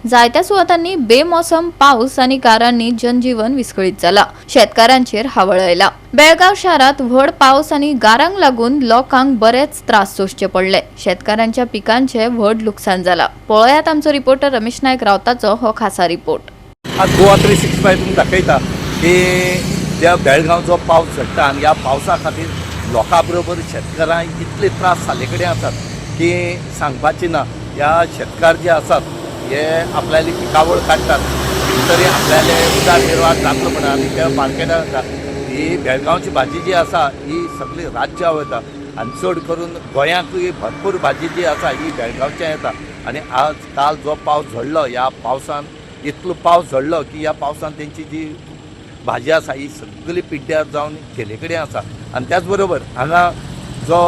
जायत्या सुवातांनी बेमोसम पाऊस आणि गारांनी जनजीवन विस्कळीत झाला। शेतकऱ्यांचेर हावळयला। बेळगाव शहरात व्हड पाऊस आणि गारांक लागून लोकांक बरेच त्रास सोसचे पडले। शेतकऱ्यांच्या पिकांचे व्हड नुकसान झाला। पळयात आमचो रिपोर्टर रमेश नायक रावताचो हो खासा रिपोर्ट। आज गोवा 365 तुमकां दाखयता की ज्या बेळगांवचो पावस झडटा आनी ह्या पावसा खातीर लोकां बरोबर शेतकारांक इतले त्रास जाल्ले कडेन आसात की सांगपाची ना। ह्या शेतकार जे आसात हे आपल्याली पिकावळ काडटात तरी आपल्याले उदरनिर्वाह जातलो म्हणून आनी त्या मार्केटार वता। ही बेळगांवची भाजी जी आसा ही सगळी राज्यां वता आनी चड करून गोंयांकूय भरपूर भाजी जी आसा ही बेळगांवच्यान येता। आनी आज काल जो पावस झडलो ह्या पावसान इतलो पावस झडलो की ह्या पावसान तेंची जी भाजी आसा ही सगळी पिड्ड्यार जावन गेले कडेन आसा। आनी त्याच बरोबर हांगा जो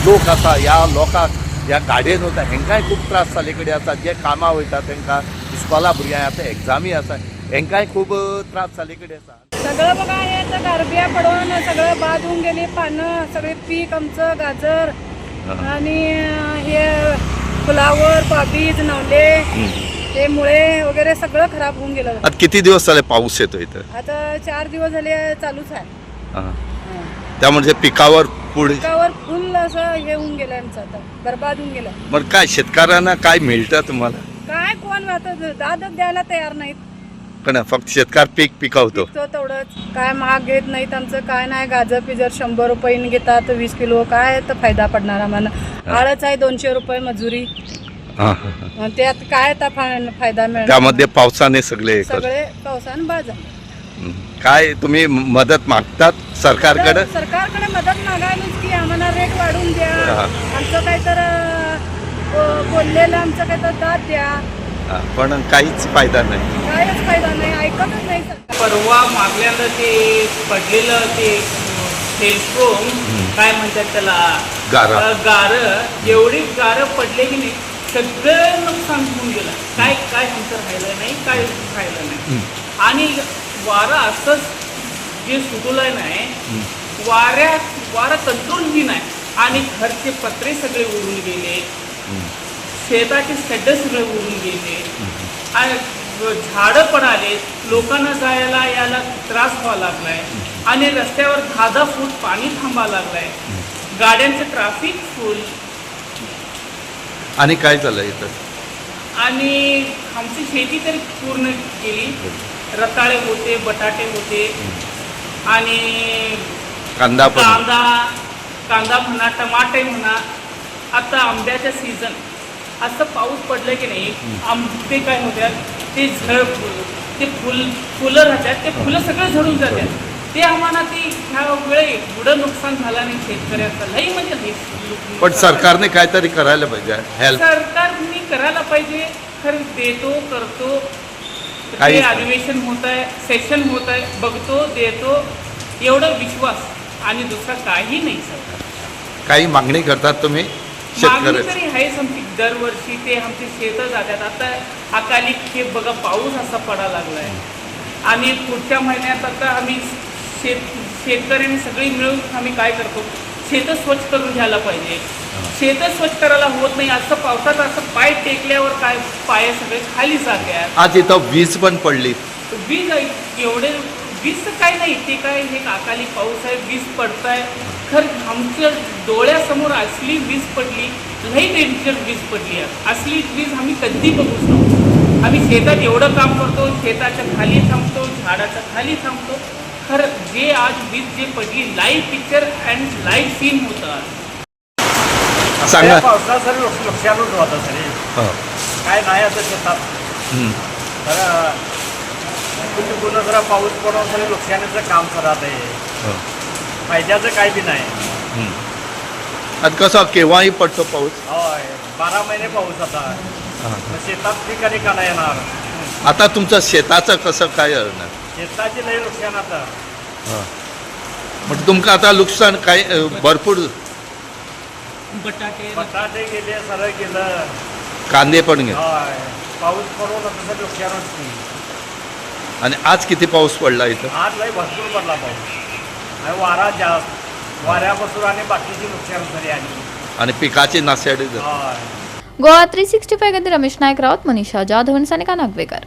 लोक आसा ह्या लोकांक ह्या गाडयेन वता हेंकाय खूब त्रास जाले कडेन आसा। जे कामां वयता तांकां इस्कॉला भुरग्यांक आतां एग्जामी आसा हेंकाय खूब त्रास जाले कडेन आसा। सगळं बघा हे तर गारब्या पडून सगळं बाद होऊन गेली। पानं सगळे पीक आमचं गाजर आणि हे फुलावर कोबीज नवले ते मुळे वगैरे सगळं खराब होऊन गेलं। आता किती दिवस झाले पाऊस येतो इथं? आता 4 दिवस झाले चालूच आहे। त्यामुळे पिकावर पिकावर फुल असं हे होऊन गेलं आमचं आता बरबाद होऊन गेलं। मग काय शेतकऱ्यांना काय मिळतं तुम्हाला? काय कोण आता दादच द्यायला तयार नाहीत। पण फक्त शेतकार पीक पिकवतो तेवढंच काय महाग घेत नाहीत आमचं काय नाही। गाजर पिजर 100 रुपये घेतात 20 किलो काय तर फायदा पडणार आम्हाला। आळच आहे 200 रुपये मजुरी त्यात काय फायदा मिळणार? त्यामध्ये पावसाने सगळे पावसाने बाजा। काय तुम्ही मदत मागतात सरकारकडे? सरकारकडे मदत मागायलाच की आम्हाला रेट वाढवून द्या, आमचं काय तर बोललेलं आमचं काय तर दाद द्या। पण काहीच फायदा नाही, काहीच फायदा नाही, ऐकतच नाही सरकार। परवा मागल्यानं ते पडलेलं ते हेलस्ट्रोम काय म्हणतात त्याला गार एवढी गार पडले की नाही सगळं नुकसान होऊन गेलं। काय काय आमचं राहिलं नाही, काय राहिलं नाही। आणि वारा असंच जे सुटलंय नाही वारा कंट्रोल बी नाही आणि घरचे पत्रे सगळे उडून गेले, शेताचे सड्डे सगळे उडून गेले आणि झाडं पण आले। लोकांना जायला यायला त्रास व्हावा लागलाय आणि रस्त्यावर 10-10 फूट पाणी थांबावं लागलंय, गाड्यांचं ट्रॅफिक फुल। आणि काय झालं इथं? आणि आमची शेती तरी पूर्ण गेली। रताळे होते, बटाटे होते आणि कांदा म्हणा, टमाटे म्हणा। आता आंब्याच्या सीझन असं पाऊस पडलं की नाही आंबे काय होतात ते फुलं राहतात, ते फुलं सगळं झडून जातात। ते आम्हाला ते ह्या वेळी एवढं नुकसान झालं नाही शेतकऱ्याचं लई म्हणजे लई। पण सरकारने काहीतरी करायला पाहिजे, हेल्प सरकारने करायला पाहिजे। खरं देतो करतो ते अधिवेशन होत आहे, सेशन होत आहे, बघतो देतो एवढं विश्वास आणि दुसरा काही नाही। सरकार काही मागणी करतात तुम्ही? मागणी तरी आहेच आमची दरवर्षी, ते आमचे शेतं जातात। आता अकाली हे बघा पाऊस असा पडायला लागलाय आणि पुढच्या महिन्यात आता आम्ही शेतकऱ्यांनी सगळी मिळून आम्ही काय करतो शेतं स्वच्छ करून घ्यायला पाहिजे। शेतं स्वच्छ करायला होत नाही, असं पावसात असं पाय टेकल्यावर काय पाय सगळे खाली जातात। आज इथं वीज पण पडली। वीज एवढे वीज तर काय नाही, ते काय हे अकाली पाऊस आहे वीज पडताय। खरं आमच्या डोळ्यासमोर असली वीज पडली, लई डेंजर वीज पडली आहे। असली वीज आम्ही कधी बघूच नव्हतो। आम्ही शेतात एवढं काम करतो, शेताच्या खाली थांबतो, झाडाच्या खाली थांबतो। खरं जे आज वीज जे पडली live picture and live scene होतं। सांगा पावसाचं सर नुकसानच होतं सर, काय नाही आता शेतात तर पुन्हा जरा पाऊस पडून सर नुकसानाचं काम करत आहे, फायद्याचं काही बी नाही। आता कसं केव्हाही पडतो पाऊस? होय 12 महिने पाऊस आता शेतात पिकाने का नाही येणार। आता तुमचं शेताचं कसं काय होणार? शेताची लई नुकसान आता म्हणजे तुमचं आता नुकसान काय भरपूर? बटाटे गेले, सरळ गेलं, कांदे पण गेले। होय पाऊस पडून तसं नुकसानच नाही। आणि आज किती पाऊस पडला इथं? आज लई भरपूर पडला पाऊस आणि वारा जास्त, वाऱ्यापासून आणि बाकीची नुकसान झाली आणि पिकाची नासाडी झाली। गोवा 365 मध्ये रमेश नायक राऊत, मनीषा जाधव आणि सानिका नागवेकर.